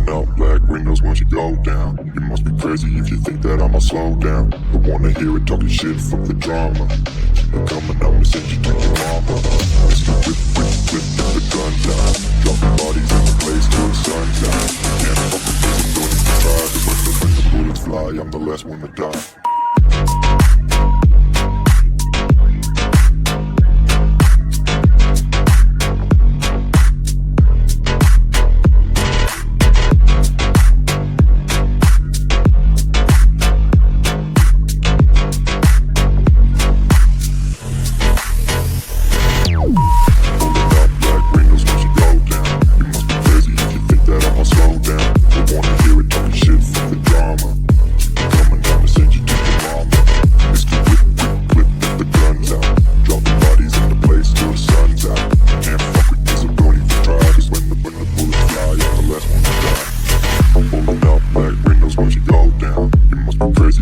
Rolling up black windows once you go down. You must be crazy if you think that I'ma slow down. I wanna hear it talking shit, fuck the drama. Keep it coming, I'ma send you to your mama. Mr. Whip, whip, whip, get the guns out. Dropping bodies in the place till the sun's out. Can't fuck with this, I'm doing it to try. Cause when the bullets fly, I'm the last one to die.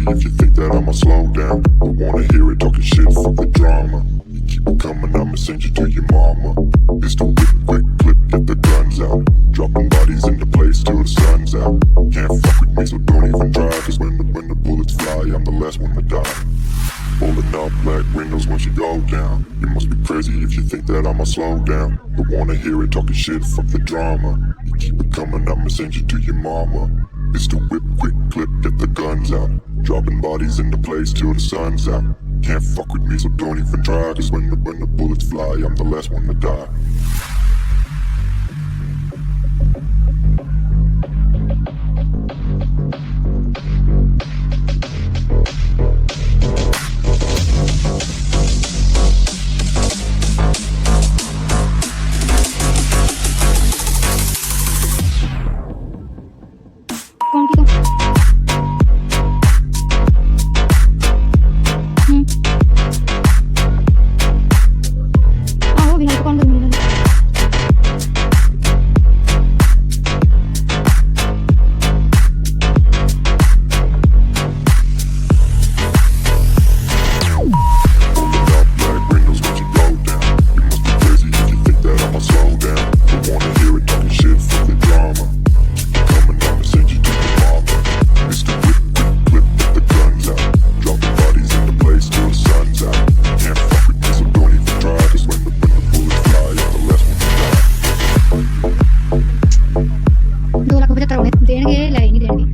If you think that I'ma slow down, I wanna hear it talking shit, fuck the drama. You keep it coming, I'ma send you to your mama. It's the whip, quick clip, get the guns out. Dropping bodies in the place till the sun's out. Can't fuck with me, so don't even try. Cause when the bullets fly, I'm the last one to die. Rolling up black windows once you go down. You must be crazy if you think that I'ma slow down. I wanna hear it talking shit, fuck the drama. You keep it coming, I'ma send you to your mama. It's the whip, quick clip, get the guns out. Dropping bodies in the place till the sun's out. Can't fuck with me, so don't even try. Cause when the bullets fly, I'm the last one to die. कौन की तो आओ बिहार को कौन कर मिलेगा देणगे लाई नहीं देणगे